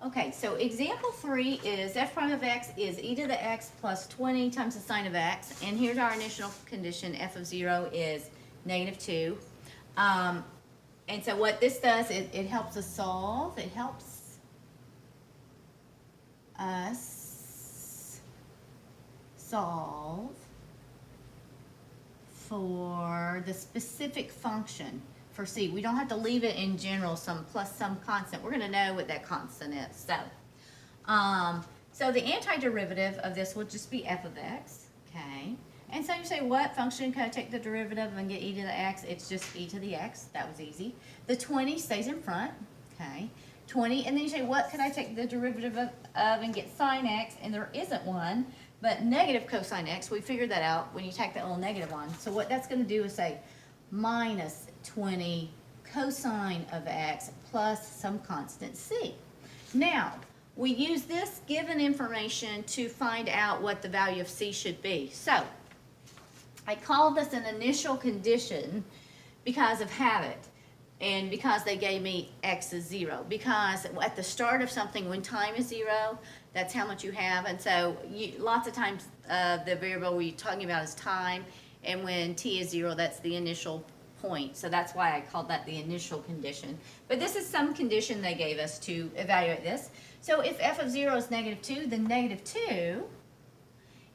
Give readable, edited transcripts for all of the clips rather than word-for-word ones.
Okay, so example 3 is f prime of x is e to the x plus 20 times the sine of x. And here's our initial condition, f of 0 is -2. And so what this does, it helps us solve. It helps us solve for the specific function for c. We don't have to leave it in general, some plus some constant. We're going to know what that constant is. So the antiderivative of this will just be f of x, okay? And so you say, what function can I take the derivative and get e to the x? It's just e to the x. That was easy. The 20 stays in front, okay? 20, and then you say, what could I take the derivative of and get sine x? And there isn't one, but negative cosine x, we figured that out when you tack that little negative on. So what that's going to do is say minus 20 cosine of x plus some constant c. Now, we use this given information to find out what the value of c should be. So, I called this an initial condition because of habit and because they gave me x is 0. Because at the start of something, when time is 0, that's how much you have. And so lots of times the variable we're talking about is time, and when t is 0, that's the initial point. So that's why I called that the initial condition. But this is some condition they gave us to evaluate this. So if f of 0 is -2, then -2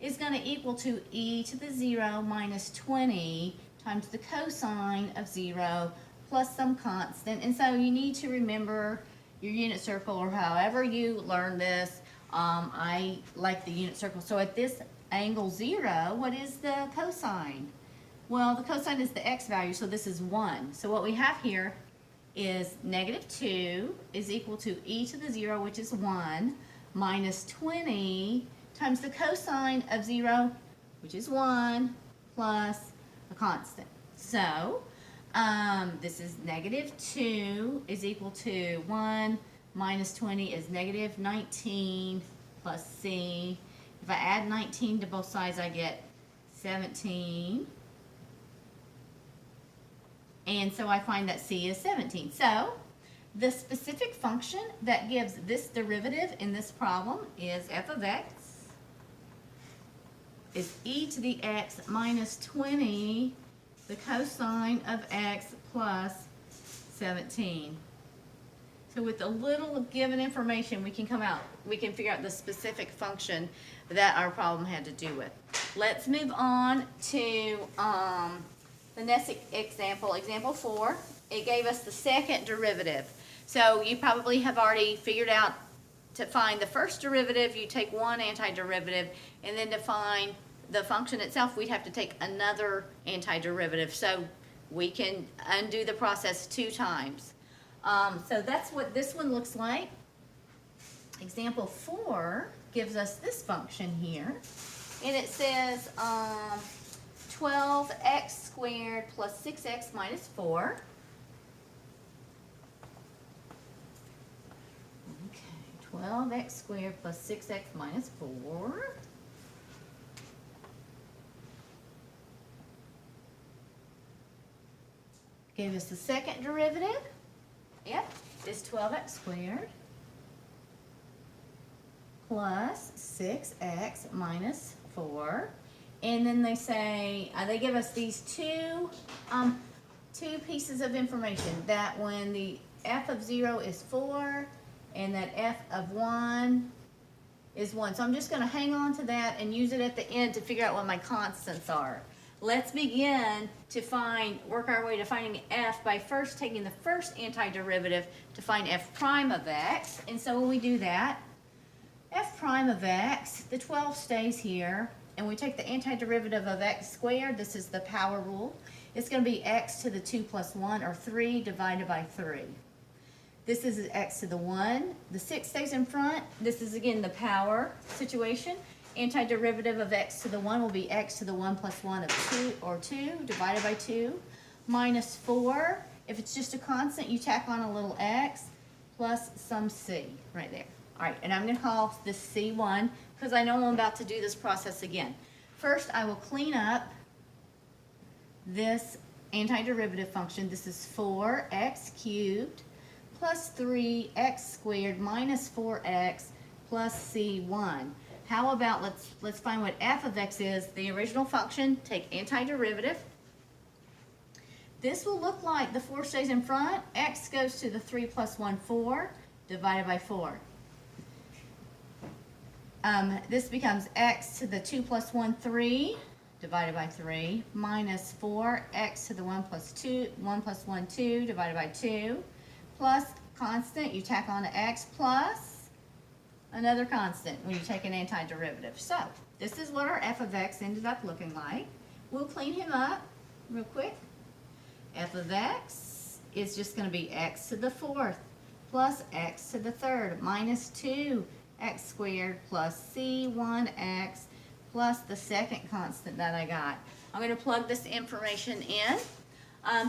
is going to equal to e to the 0 minus 20 times the cosine of 0 plus some constant. And so you need to remember your unit circle, or however you learn this. I like the unit circle. So at this angle 0, what is the cosine? Well, the cosine is the x value, so this is 1. So what we have here is -2 is equal to e to the 0, which is 1, minus 20 times the cosine of 0, which is 1, plus a constant. So, this is -2 is equal to 1 minus 20 is -19 plus c. If I add 19 to both sides, I get 17. And so I find that c is 17. So, the specific function that gives this derivative in this problem is f of x is e to the x minus 20, the cosine of x plus 17. So with a little given information, we can figure out the specific function that our problem had to do with. Let's move on to the next example, example 4. It gave us the second derivative. So you probably have already figured out to find the first derivative, you take one antiderivative, and then to find the function itself, we'd have to take another antiderivative. So we can undo the process 2 times. So that's what this one looks like. Example 4 gives us this function here, and it says 12x squared plus 6x minus 4. Okay, 12x squared plus 6x minus 4. Gave us the second derivative. F is 12x squared plus 6x minus 4. And then they say, they give us these two pieces of information, that when the f of 0 is 4 and that f of 1 is 1. So I'm just going to hang on to that and use it at the end to figure out what my constants are. Let's begin to work our way to finding f by first taking the first antiderivative to find f prime of x. And so when we do that, f prime of x, the 12 stays here, and we take the antiderivative of x squared. This is the power rule. It's going to be x to the 2 plus 1, or 3 divided by 3. This is x to the 1. The 6 stays in front. This is, again, the power situation. Antiderivative of x to the 1 will be x to the 1 plus 1 of 2, or 2, divided by 2, minus 4. If it's just a constant, you tack on a little x, plus some c, right there. All right, and I'm going to call this C1, because I know I'm about to do this process again. First, I will clean up this antiderivative function. This is 4x cubed plus 3x squared minus 4x plus c1. How about let's find what f of x is. The original function, take antiderivative. This will look like the 4 stays in front. X goes to the 3 plus 1, 4, divided by 4. This becomes x to the 2 plus 1, 3, divided by 3, minus 4x to the 1 plus 1, 2, divided by 2, plus constant, you tack on to x, plus another constant when you take an antiderivative. So, this is what our f of x ended up looking like. We'll clean him up real quick. F of x is just going to be x to the 4th plus x to the 3rd minus 2x squared plus c1x plus the second constant that I got. I'm going to plug this information in.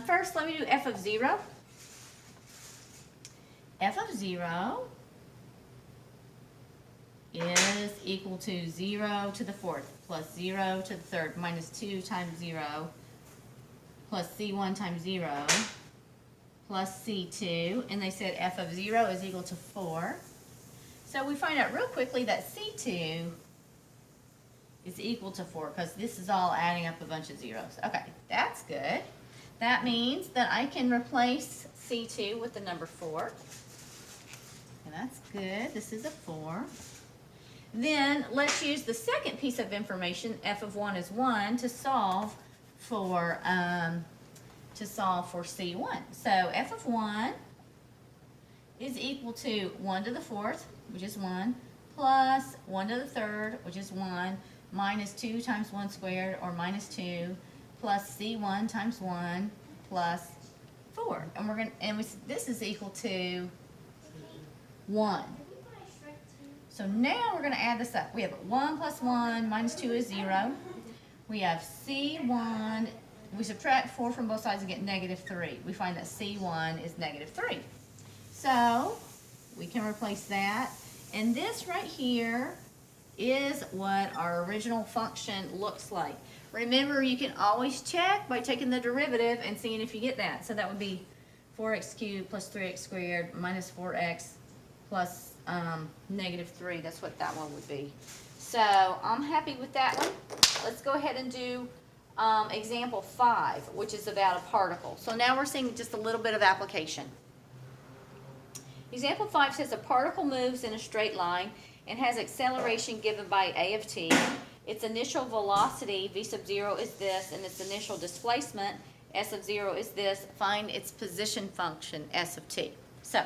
First, let me do f of 0. F of 0 is equal to 0 to the 4th plus 0 to the 3rd minus 2 times 0 plus c1 times 0 plus c2, and they said f of 0 is equal to 4. So we find out real quickly that c2 is equal to 4 because this is all adding up a bunch of zeros. Okay, that's good. That means that I can replace c2 with the number 4. And that's good. This is a 4. Then let's use the second piece of information, f of 1 is 1, to solve for C1. So f of 1 is equal to 1 to the 4th, which is 1, plus 1 to the 3rd, which is 1, minus 2 times 1 squared, or minus 2, plus C1 times 1, plus 4. And this is equal to 1. So now we're going to add this up. We have 1 plus 1 minus 2 is 0. We have C1. We subtract 4 from both sides and get negative 3. We find that C1 is negative 3. So we can replace that. And this right here is what our original function looks like. Remember, you can always check by taking the derivative and seeing if you get that. So that would be 4x cubed plus 3x squared minus 4x plus negative 3. That's what that one would be. So I'm happy with that one. Let's go ahead and do example 5, which is about a particle. So now we're seeing just a little bit of application. Example 5 says a particle moves in a straight line and has acceleration given by a of t. Its initial velocity, v sub 0, is this, and its initial displacement, s of 0, is this. Find its position function, s of t. So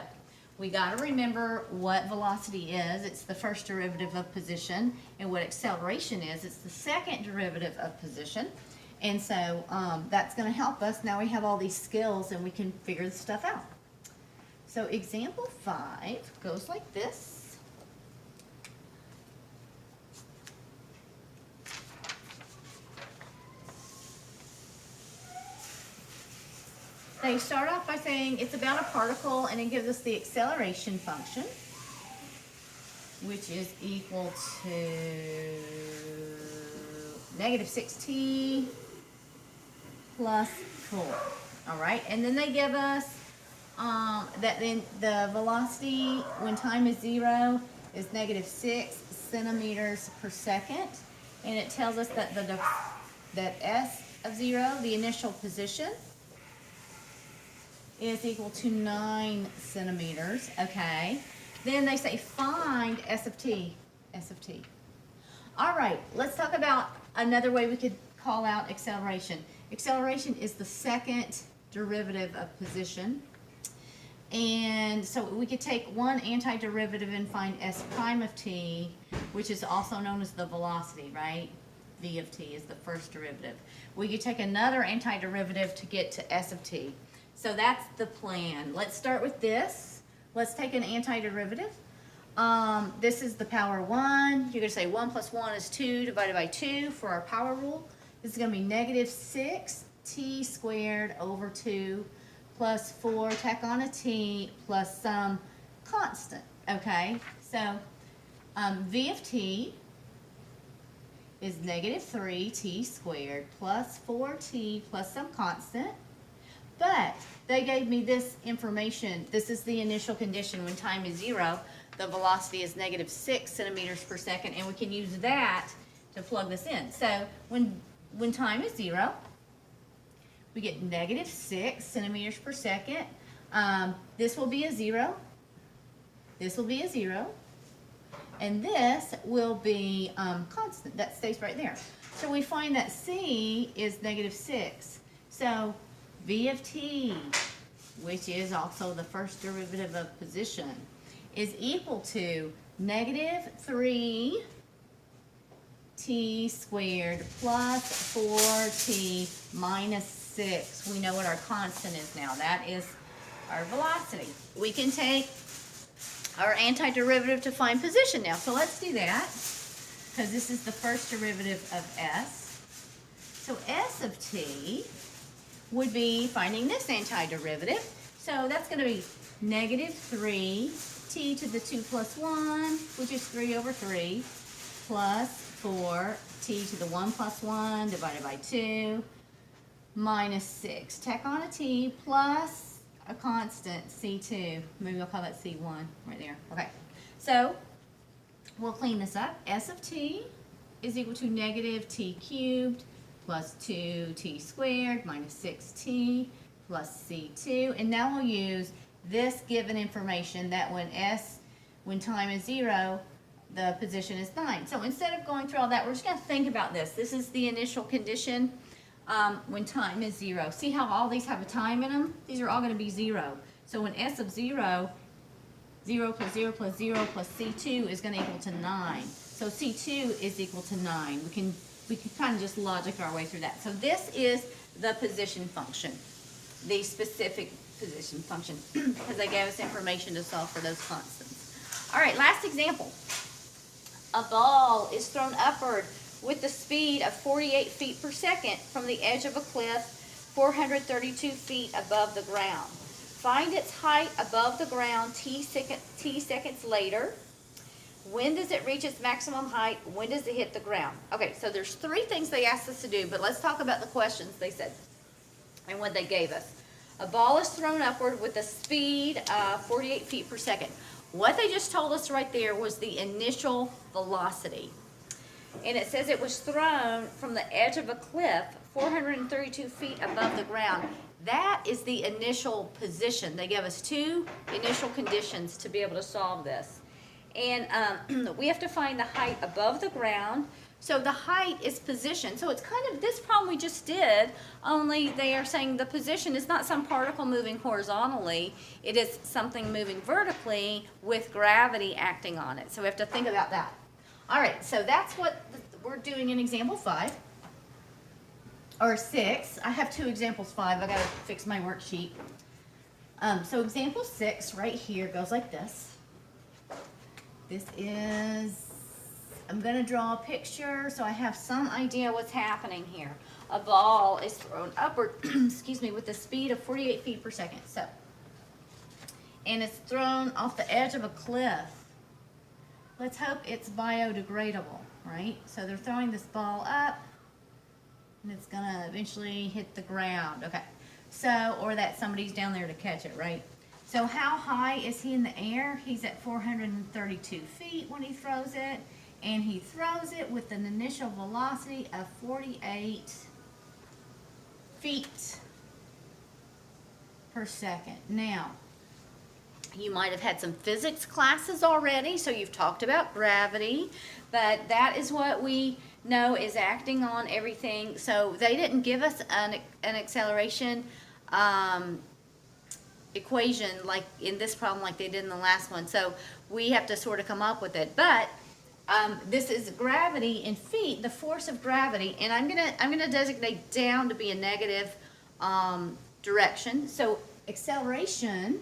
we got to remember what velocity is. It's the first derivative of position. And what acceleration is, it's the second derivative of position. And so that's going to help us. Now we have all these skills and we can figure this stuff out. So example 5 goes like this. They start off by saying it's about a particle, and it gives us the acceleration function, which is equal to negative 6t plus 4. All right, and then they give us that then the velocity when time is 0 is negative 6 centimeters per second, and it tells us that that s of 0, the initial position, is equal to 9 centimeters. Okay. Then they say find s of t. S of t. All right. Let's talk about another way we could call out acceleration. Acceleration is the second derivative of position. And so we could take one antiderivative and find s prime of t, which is also known as the velocity, right? V of t is the first derivative. We could take another antiderivative to get to s of t. So that's the plan. Let's start with this. Let's take an antiderivative. This is the power 1. You're going to say 1 plus 1 is 2 divided by 2 for our power rule. This is going to be negative 6t squared over 2 plus 4, tack on a t, plus some constant. Okay, so v of t is negative 3t squared plus 4t plus some constant, But they gave me this information. This is the initial condition when time is 0. The velocity is -6 centimeters per second, and we can use that to plug this in. So when time is 0, we get -6 centimeters per second. This will be a 0. This will be a 0. And this will be constant. That stays right there. So we find that C is -6. So V of t, which is also the first derivative of position, is equal to -3t squared plus 4t minus 6. We know what our constant is now. That is our velocity. We can take our antiderivative to find position now. So let's do that, because this is the first derivative of s. So s of t would be finding this antiderivative. So that's going to be -3t to the 2 plus 1, which is 3 over 3, plus 4t to the 1 plus 1 divided by 2, minus 6. Tack on a t plus a constant, C2. Maybe I'll call that C1 right there. Okay, so we'll clean this up. S of t is equal to -t cubed plus 2t squared minus 6t plus C2. And now we'll use this given information that when time is 0, the position is 9. So instead of going through all that, we're just going to think about this. This is the initial condition when time is 0. See how all these have a time in them? These are all going to be 0. So when S of 0, 0 plus 0 plus 0 plus C2 is going to equal to 9. So C2 is equal to 9. We can kind of just logic our way through that. So this is the position function, the specific position function, because they gave us information to solve for those constants. All right, last example. A ball is thrown upward with the speed of 48 feet per second from the edge of a cliff 432 feet above the ground. Find its height above the ground t seconds later. When does it reach its maximum height? When does it hit the ground? Okay, so there's 3 things they asked us to do, but let's talk about the questions they said and what they gave us. A ball is thrown upward with a speed of 48 feet per second. What they just told us right there was the initial velocity. And it says it was thrown from the edge of a cliff 432 feet above the ground. That is the initial position. They gave us 2 initial conditions to be able to solve this. And we have to find the height above the ground. So the height is position. So it's kind of this problem we just did, only they are saying the position is not some particle moving horizontally. It is something moving vertically with gravity acting on it. So we have to think about that. All right, so that's what we're doing in example 5, or 6. I have 2 examples 5. I got to fix my worksheet. So example 6 right here goes like this. This is, I'm going to draw a picture so I have some idea what's happening here. A ball is thrown upward, excuse me, with the speed of 48 feet per second. So, and it's thrown off the edge of a cliff. Let's hope it's biodegradable, right? So they're throwing this ball up, and it's going to eventually hit the ground. Okay, so, or that somebody's down there to catch it, right? So how high is he in the air? He's at 432 feet when he throws it, and he throws it with an initial velocity of 48 feet per second. Now, you might have had some physics classes already, so you've talked about gravity, but that is what we know is acting on everything. So they didn't give us an acceleration equation like in this problem like they did in the last one. So we have to sort of come up with it. But this is gravity in feet, the force of gravity, and I'm gonna designate down to be a negative direction. So acceleration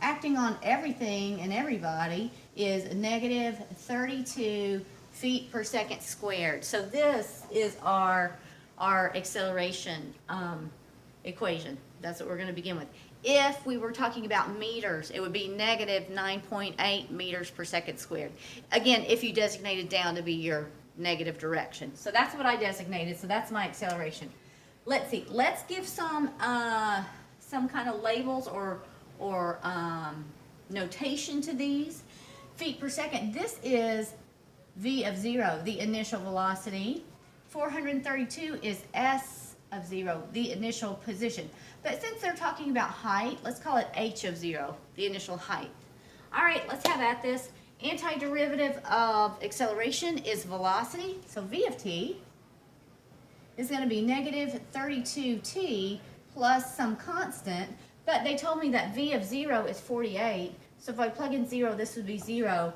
acting on everything and everybody is negative 32 feet per second squared. So this is our acceleration equation. That's what we're going to begin with. If we were talking about meters, it would be negative 9.8 meters per second squared. Again, if you designated down to be your negative direction. So that's what I designated. So that's my acceleration. let's see. Let's give some kind of labels or notation to these. Feet per second. This is v of 0, the initial velocity. 432 is s of 0, the initial position. But since they're talking about height, let's call it h of 0, the initial height. All right, let's have at this. Antiderivative of acceleration is velocity. So v of t is going to be negative 32t plus some constant. But they told me that v of 0 is 48. So if I plug in 0, this would be 0.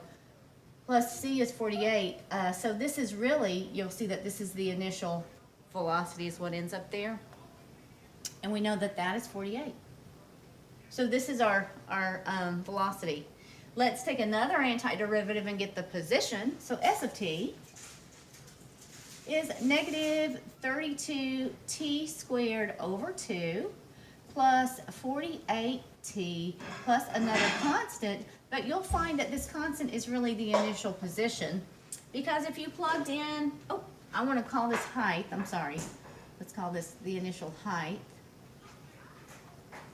Plus c is 48. So this is really, you'll see that this is the initial velocity is what ends up there. And we know that that is 48. So this is our velocity. Let's take another antiderivative and get the position. So s of t is negative 32t squared over 2 plus 48t plus another constant. But you'll find that this constant is really the initial position, because if you plugged in, oh, I want to call this height, I'm sorry. Let's call this the initial height,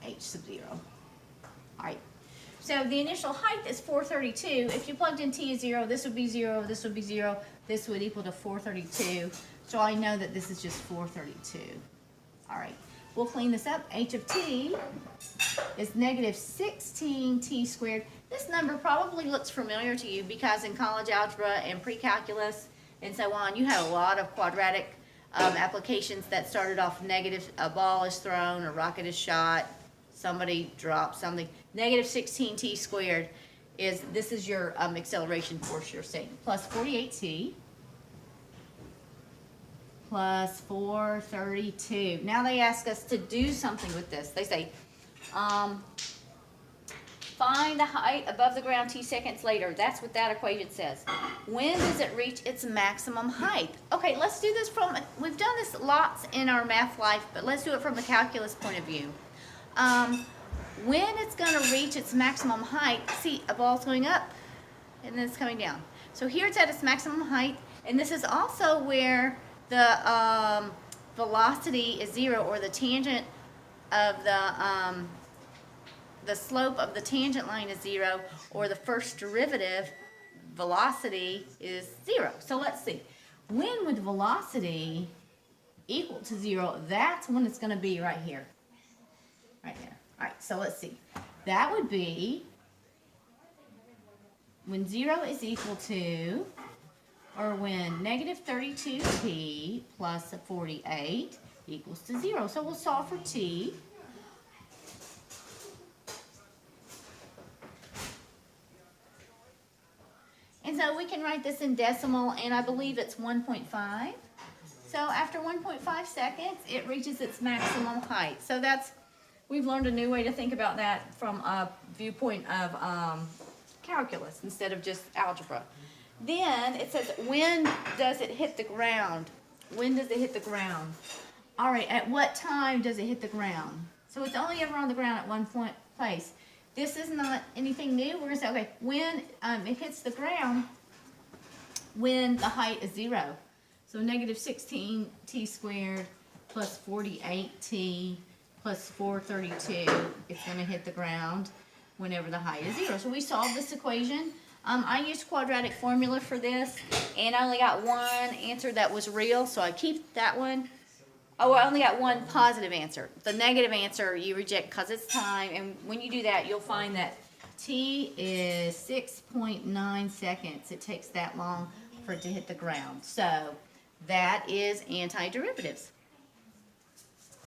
h sub 0. All right. So the initial height is 432. If you plugged in t as 0, this would be 0, this would be 0, this would equal to 432. So I know that this is just 432. All right. We'll clean this up. H of t is negative 16t squared. This number probably looks familiar to you because in college algebra and pre-calculus and so on, you had a lot of quadratic applications that started off negative. A ball is thrown, a rocket is shot, somebody drops something. Negative 16t squared this is your acceleration force you're seeing. Plus 48t plus 432. Now they ask us to do something with this. They say, find the height above the ground t seconds later. That's what that equation says. When does it reach its maximum height? Okay, let's do this we've done this lots in our math life, but let's do it from the calculus point of view. When it's going to reach its maximum height, see, a ball's going up, and then it's coming down. So here it's at its maximum height, and this is also where the velocity is 0, or the tangent of the slope of the tangent line is 0, or the first derivative velocity is 0. So let's see. When would velocity equal to 0? That's when it's going to be right here. Right there. All right, so let's see. That would be when 0 is equal to, or when negative 32t plus 48 equals to 0. So we'll solve for t. And so we can write this in decimal, and I believe it's 1.5. So after 1.5 seconds, it reaches its maximum height. So we've learned a new way to think about that from a viewpoint of calculus instead of just algebra. Then it says, when does it hit the ground? When does it hit the ground? All right, at what time does it hit the ground? So it's only ever on the ground at one place. This is not anything new. We're going to say, okay, when it hits the ground, when the height is 0. So negative 16t squared plus 48t plus 432, it's going to hit the ground whenever the height is 0. So we solved this equation. I used quadratic formula for this, and I only got one answer that was real, so I keep that one. Oh, I only got one positive answer. The negative answer you reject because it's time, and when you do that, you'll find that t is 6.9 seconds. It takes that long for it to hit the ground. So that is antiderivatives.